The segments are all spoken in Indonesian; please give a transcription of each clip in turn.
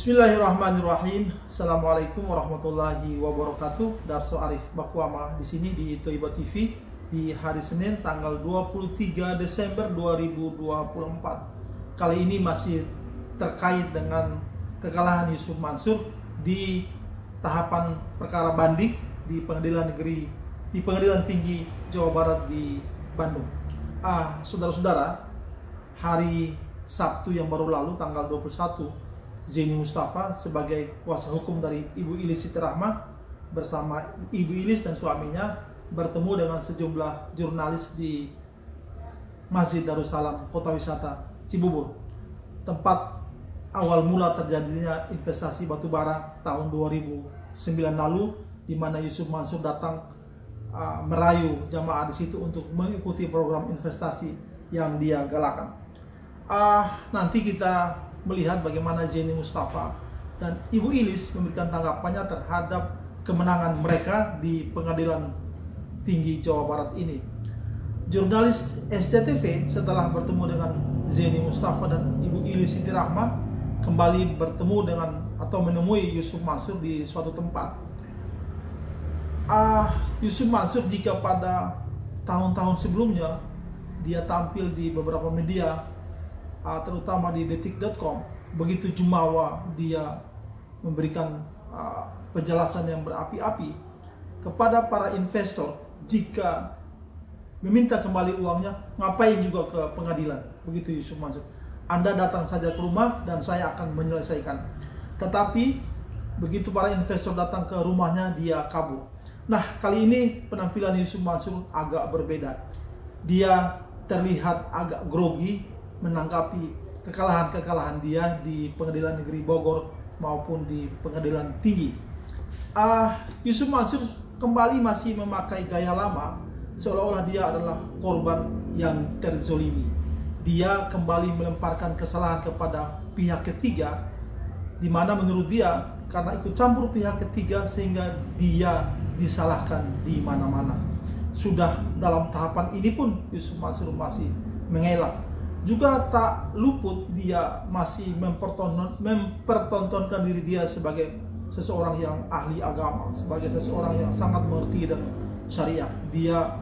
Bismillahirrahmanirrahim. Assalamualaikum warahmatullahi wabarakatuh. Darso Arif Bakuama di sini di Toiba TV di hari Senin tanggal 23 Desember 2024. Kali ini masih terkait dengan kekalahan Yusuf Mansur di tahapan perkara banding di Pengadilan Tinggi Jawa Barat di Bandung. Saudara-saudara, hari Sabtu yang baru lalu tanggal 21, Zeni Mustafa sebagai kuasa hukum dari Ibu Ilis Siti Rahmah bersama Ibu Ilis dan suaminya bertemu dengan sejumlah jurnalis di Masjid Darussalam Kota Wisata Cibubur, tempat awal mula terjadinya investasi batubara tahun 2009 lalu, di mana Yusuf Mansur datang merayu jamaah di situ untuk mengikuti program investasi yang dia galakan. Nanti kita melihat bagaimana Zeni Mustafa dan Ibu Ilis memberikan tanggapannya terhadap kemenangan mereka di Pengadilan Tinggi Jawa Barat ini. Jurnalis SCTV setelah bertemu dengan Zeni Mustafa dan Ibu Ilis Siti Rahmah kembali bertemu dengan atau menemui Yusuf Mansur di suatu tempat. Yusuf Mansur, jika pada tahun-tahun sebelumnya dia tampil di beberapa media, terutama di detik.com, begitu jumawa dia memberikan penjelasan yang berapi-api kepada para investor. Jika meminta kembali uangnya, ngapain juga ke pengadilan, begitu Yusuf Mansur. Anda datang saja ke rumah dan saya akan menyelesaikan. Tetapi begitu para investor datang ke rumahnya, dia kabur. Nah, kali ini penampilan Yusuf Mansur agak berbeda. Dia terlihat agak grogi menanggapi kekalahan-kekalahan dia di Pengadilan Negeri Bogor maupun di Pengadilan Tinggi. Yusuf Mansur kembali masih memakai gaya lama, seolah-olah dia adalah korban yang terzolimi. Dia kembali melemparkan kesalahan kepada pihak ketiga, di mana menurut dia karena ikut campur pihak ketiga sehingga dia disalahkan di mana-mana. Sudah dalam tahapan ini pun Yusuf Mansur masih mengelak. Juga tak luput dia masih mempertontonkan diri dia sebagai seseorang yang ahli agama, sebagai seseorang yang sangat mengerti dengan syariah. Dia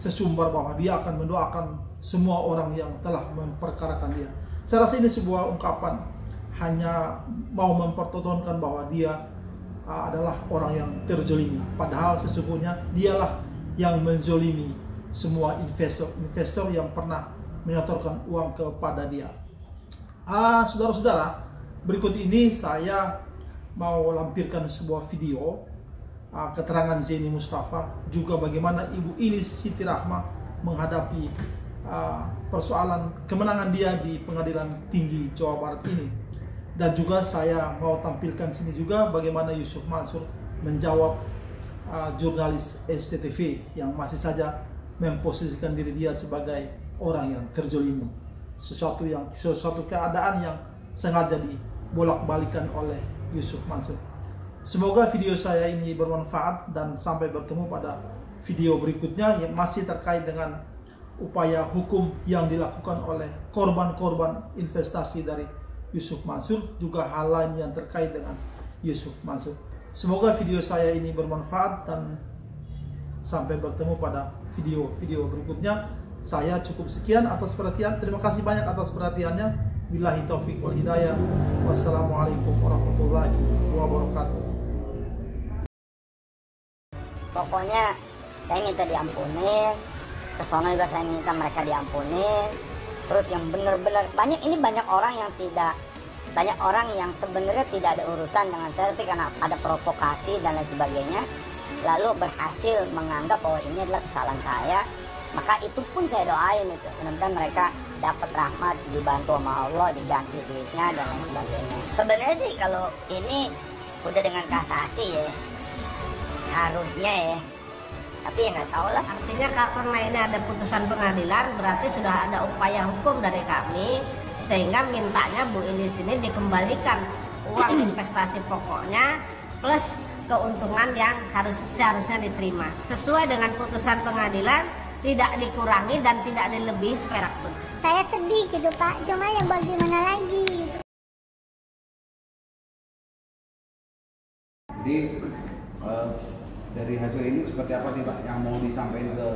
sesumbar bahwa dia akan mendoakan semua orang yang telah memperkarakan dia. Saya rasa ini sebuah ungkapan hanya mau mempertontonkan bahwa dia adalah orang yang terzolimi. Padahal sesungguhnya dialah yang menzolimi semua investor yang pernah menyetorkan uang kepada dia. Saudara-saudara, berikut ini saya mau lampirkan sebuah video keterangan Zeni Mustafa, juga bagaimana Ibu Ilis Siti Rahmah menghadapi persoalan kemenangan dia di Pengadilan Tinggi Jawa Barat ini. Dan juga saya mau tampilkan sini juga bagaimana Yusuf Mansur menjawab jurnalis SCTV yang masih saja memposisikan diri dia sebagai orang yang terzolimi, sesuatu keadaan yang sengaja dibolak-balikan oleh Yusuf Mansur. Semoga video saya ini bermanfaat dan sampai bertemu pada video berikutnya yang masih terkait dengan upaya hukum yang dilakukan oleh korban-korban investasi dari Yusuf Mansur, juga hal lain yang terkait dengan Yusuf Mansur. Semoga video saya ini bermanfaat dan sampai bertemu pada video-video berikutnya. Saya cukup sekian atas perhatian. Terima kasih banyak atas perhatiannya. Billahi taufiq wal hidayah. Wassalamualaikum warahmatullahi wabarakatuh. Pokoknya saya minta diampunin, kesono juga saya minta mereka diampunin. Terus yang benar-benar banyak orang yang sebenarnya tidak ada urusan dengan saya, tapi karena ada provokasi dan lain sebagainya, lalu berhasil menganggap bahwa ini adalah kesalahan saya. Maka itu pun saya doain itu, mudah-mudahan mereka dapat rahmat, dibantu sama Allah, diganti duitnya dan lain sebagainya. Sebenarnya sih kalau ini udah dengan kasasi ya, harusnya ya, tapi ya nggak tahu lah. Artinya karena ini ada putusan pengadilan, berarti sudah ada upaya hukum dari kami, sehingga mintanya Bu Ilis ini dikembalikan uang investasi pokoknya plus keuntungan yang seharusnya diterima sesuai dengan putusan pengadilan, tidak dikurangi dan tidak dilebihi seperak pun. Saya sedih gitu Pak, cuma ya bagaimana lagi. hasil ini seperti apa nih Pak yang mau disampaikan ke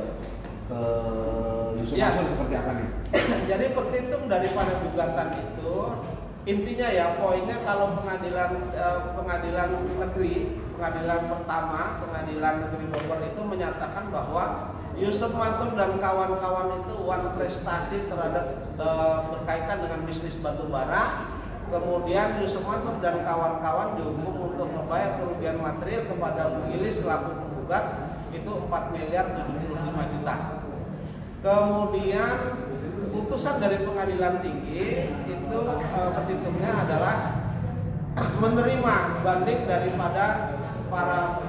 Yusuf Mansur seperti apa nih? Jadi petitum daripada gugatan itu intinya ya poinnya kalau pengadilan negeri, pengadilan pertama, pengadilan negeri Bogor itu menyatakan bahwa Yusuf Mansur dan kawan-kawan itu uang prestasi terhadap berkaitan dengan bisnis batu bara. Kemudian Yusuf Mansur dan kawan-kawan dihukum untuk membayar kerugian material kepada Bu Ilis selaku penggugat itu 4 miliar 75 juta. Kemudian putusan dari pengadilan tinggi itu petitumnya adalah menerima banding daripada para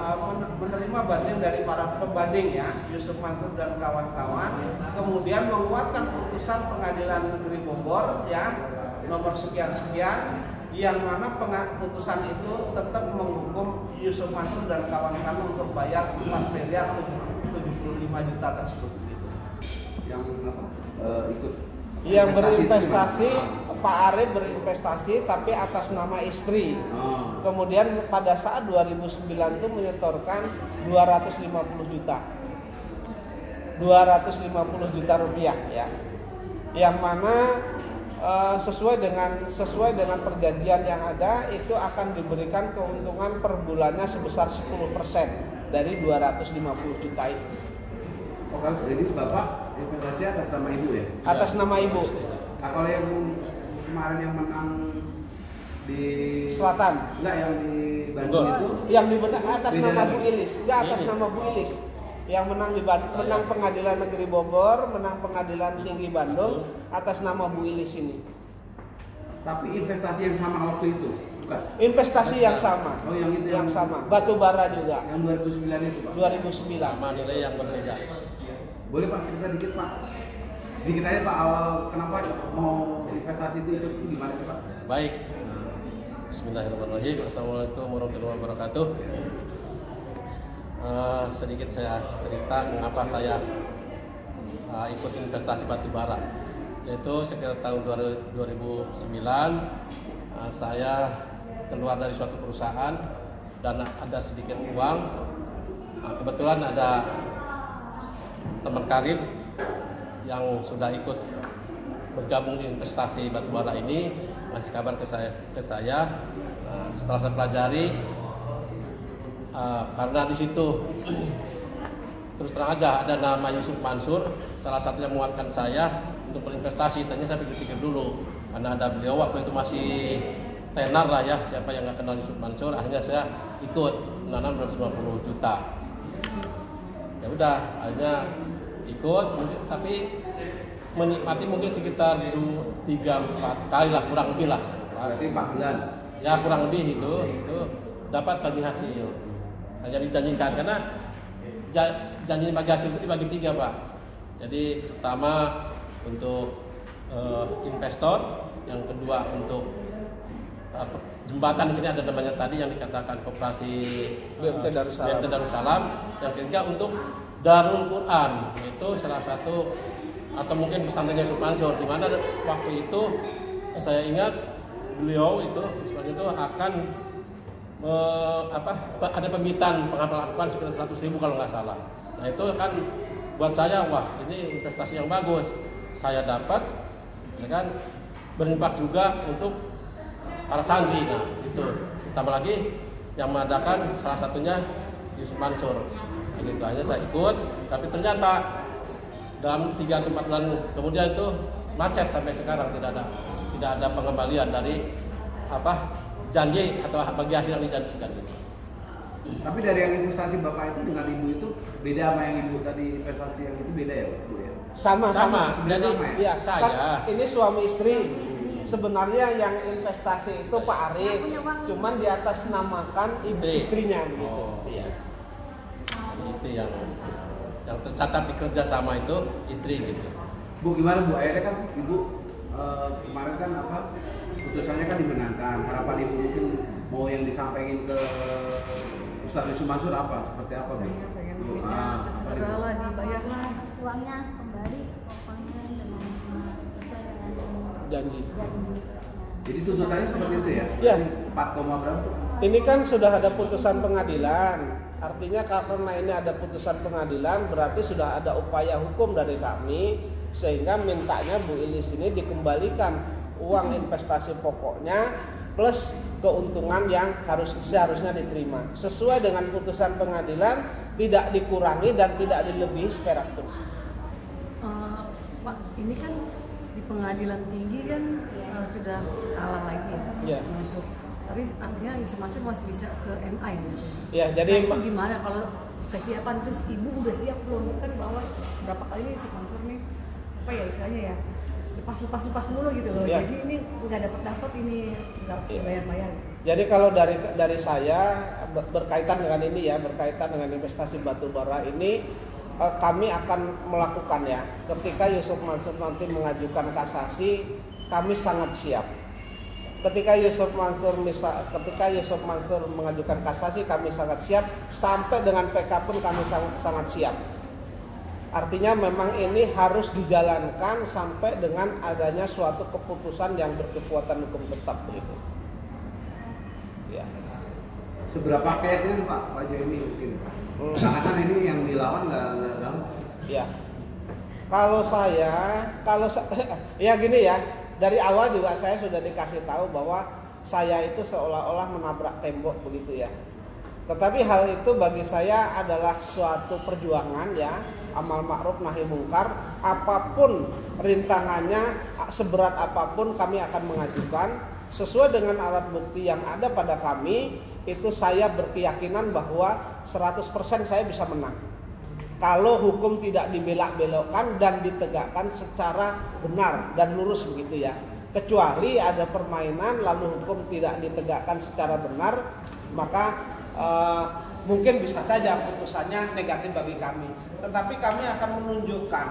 pembanding ya, Yusuf Mansur dan kawan-kawan, kemudian menguatkan putusan pengadilan negeri Bogor ya nomor sekian-sekian yang mana putusan itu tetap menghukum Yusuf Mansur dan kawan-kawan untuk bayar 4 miliar 75 juta tersebut gitu. Yang ikut yang berinvestasi, Pak Arif berinvestasi tapi atas nama istri. Kemudian pada saat 2009 itu menyetorkan 250 juta. 250 juta rupiah ya. Yang mana sesuai dengan perjanjian yang ada itu akan diberikan keuntungan per bulannya sebesar 10% dari 250 juta itu. Oh, jadi Bapak investasi atas nama Ibu ya? Atas nama Ibu. Nah, kalau yang kemarin yang menang di Selatan. Enggak, yang di Bandung itu? Yang di atas nama Bu Ilis. Enggak, atas nama Bu Ilis. Yang menang di menang pengadilan negeri Bogor, menang pengadilan tinggi Bandung atas nama Bu Ilis ini. Tapi investasi yang sama waktu itu, bukan? Investasi yang sama. Oh, yang itu yang sama. Batu bara juga. Yang 2009 itu, Pak. 2009. Sama nilai yang berbeda. Boleh Pak cerita dikit Pak? Sedikit aja Pak, awal kenapa mau investasi itu gimana sih Pak? Baik. Bismillahirrahmanirrahim. Assalamualaikum warahmatullahi wabarakatuh. Sedikit saya cerita mengapa saya ikut investasi batu bara. Yaitu sekitar tahun 2009 saya keluar dari suatu perusahaan dan ada sedikit uang. Kebetulan ada teman karib yang sudah ikut bergabung di investasi batu bara ini ngasih kabar ke saya. Setelah saya pelajari, karena di situ terus terang aja ada nama Yusuf Mansur, salah satunya menguatkan saya untuk berinvestasi. Tanya saya pikir-pikir dulu, karena ada beliau waktu itu masih tenar lah ya, siapa yang nggak kenal Yusuf Mansur. Akhirnya saya ikut menanam 250 juta. Ya udah, akhirnya ikut, tapi menikmati mungkin sekitar 3-4 kali lah, kurang lebih lah. Berarti 4 bulan. Ya kurang lebih itu dapat bagi hasil. Hanya dijanjikan karena janji bagi hasil itu dibagi 3 Pak. Jadi pertama untuk investor, yang kedua untuk jembatan di sini ada namanya tadi yang dikatakan koperasi BMT Darussalam. Yang ketiga untuk Darul Quran, itu salah satu atau mungkin pesantren Yusuf Mansur, di mana waktu itu saya ingat beliau itu akan ada pembibitan penghafalan Al-Quran sekitar 100.000 kalau nggak salah. Nah itu kan buat saya, wah ini investasi yang bagus. Saya dapat, ya kan, berinfak juga untuk para santri. Nah itu tambah lagi yang mengadakan salah satunya Yusuf Mansur. Gitu aja saya ikut, tapi ternyata dalam 3 atau 4 bulan kemudian itu macet sampai sekarang, tidak ada pengembalian dari janji atau bagi hasil yang dijanjikan gitu. Tapi dari yang investasi Bapak itu dengan Ibu itu beda sama yang Ibu tadi investasi yang itu beda ya Bu ya? Sama. Jadi ya, saya kan ini suami istri. Sebenarnya yang investasi itu Pak Arif, cuman di atas namakan istrinya begitu. Oh. Iya. Istri yang tercatat di kerjasama itu istri gitu. Bu gimana Bu, akhirnya kan Ibu kemarin kan putusannya kan dimenangkan. Harapan Ibu mungkin mau yang disampaikan ke Ustadz Yusuf Mansur apa? Seperti apa Bu? Saya pengen segeralah dibayarlah uangnya kembali, pokoknya dengan sesuai dengan Janji. Jadi tuntutannya seperti itu ya? Iya. 4, berapa? Ini kan sudah ada putusan pengadilan. Artinya karena ini ada putusan pengadilan, berarti sudah ada upaya hukum dari kami, sehingga mintanya Bu Ilis ini dikembalikan uang investasi pokoknya plus keuntungan yang seharusnya diterima sesuai dengan putusan pengadilan, tidak dikurangi dan tidak dilebihi seperak pun. Pak, ini kan di pengadilan tinggi kan sudah kalah lagi ya, masuk. Tapi artinya masih bisa ke MI ya. Ya, jadi itu gimana kalau kesiapan, terus ibu udah siap belum, kan bahwa berapa kali nih si Mansur nih apa ya istilahnya ya, lepas mulu gitu loh. Ya. Jadi ini nggak dapat ini nggak bayar. Jadi kalau dari saya berkaitan dengan ini ya, berkaitan dengan investasi batubara ini, kami akan melakukan ya. Ketika Yusuf Mansur nanti mengajukan kasasi, kami sangat siap. Ketika Yusuf Mansur mengajukan kasasi, kami sangat siap. Sampai dengan PK pun kami sangat siap. Artinya memang ini harus dijalankan sampai dengan adanya suatu keputusan yang berkekuatan hukum tetap begitu. Ya. Seberapa keyakinan Pak Jeremy mungkin? Karena kan ini yang dilawan nggak gampang. Ya. Kalau ya gini ya. Dari awal juga saya sudah dikasih tahu bahwa saya itu seolah-olah menabrak tembok begitu ya. Tetapi hal itu bagi saya adalah suatu perjuangan ya, amal ma'ruf nahi mungkar. Apapun rintangannya, seberat apapun kami akan mengajukan sesuai dengan alat bukti yang ada pada kami. Itu saya berkeyakinan bahwa 100% saya bisa menang. Kalau hukum tidak dibelak-belokkan dan ditegakkan secara benar dan lurus begitu ya. Kecuali ada permainan lalu hukum tidak ditegakkan secara benar, maka mungkin bisa saja putusannya negatif bagi kami. Tetapi kami akan menunjukkan.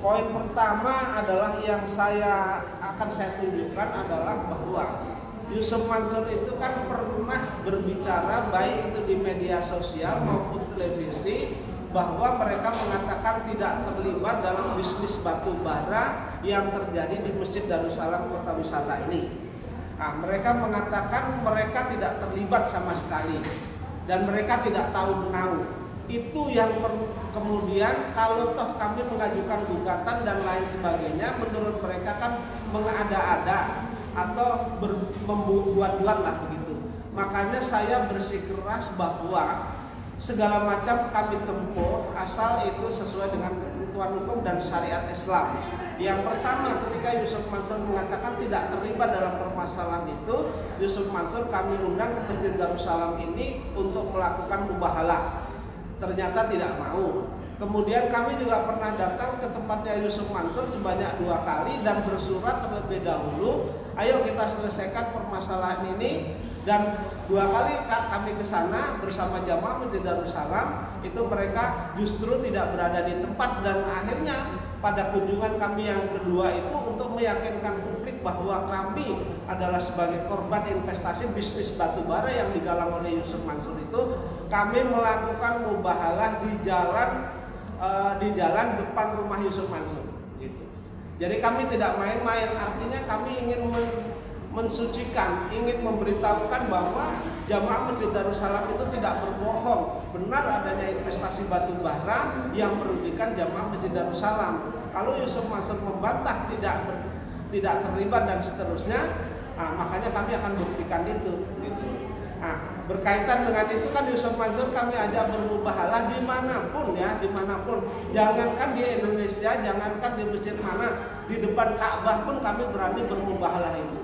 Poin pertama adalah yang saya tunjukkan adalah bahwa Yusuf Mansur itu kan pernah berbicara baik itu di media sosial maupun televisi, bahwa mereka mengatakan tidak terlibat dalam bisnis batu bara yang terjadi di Masjid Darussalam Kota Wisata ini. Nah, mereka mengatakan mereka tidak terlibat sama sekali dan mereka tidak tahu menahu. Itu yang kemudian kalau toh kami mengajukan gugatan dan lain sebagainya, menurut mereka kan mengada-ada atau membuat-buat lah begitu. Makanya saya bersikeras bahwa segala macam kami tempuh asal itu sesuai dengan ketentuan hukum dan syariat Islam. Yang pertama, ketika Yusuf Mansur mengatakan tidak terlibat dalam permasalahan itu, Yusuf Mansur kami undang ke Masjid Darussalam ini untuk melakukan mubahalah. Ternyata tidak mau. Kemudian kami juga pernah datang ke tempatnya Yusuf Mansur sebanyak 2 kali dan bersurat terlebih dahulu, ayo kita selesaikan permasalahan ini. Dan 2 kali kami ke sana bersama jamaah Masjid Darussalam, itu mereka justru tidak berada di tempat. Dan akhirnya pada kunjungan kami yang kedua itu untuk meyakinkan publik bahwa kami adalah sebagai korban investasi bisnis batubara yang digalang oleh Yusuf Mansur itu, kami melakukan mubahalah di jalan depan rumah Yusuf Mansur gitu. Jadi kami tidak main-main, artinya kami ingin mensucikan, ingin memberitahukan bahwa jamaah Masjid Darussalam itu tidak berbohong. Benar adanya investasi batu bara yang merugikan jamaah Masjid Darussalam. Kalau Yusuf Mansur membantah tidak terlibat dan seterusnya, makanya kami akan buktikan itu. Gitu. Nah, berkaitan dengan itu kan Yusuf Mansur kami ajak bermubahalah dimanapun ya, dimanapun. Jangankan di Indonesia, jangankan di masjid mana, di depan Ka'bah pun kami berani bermubahalah itu.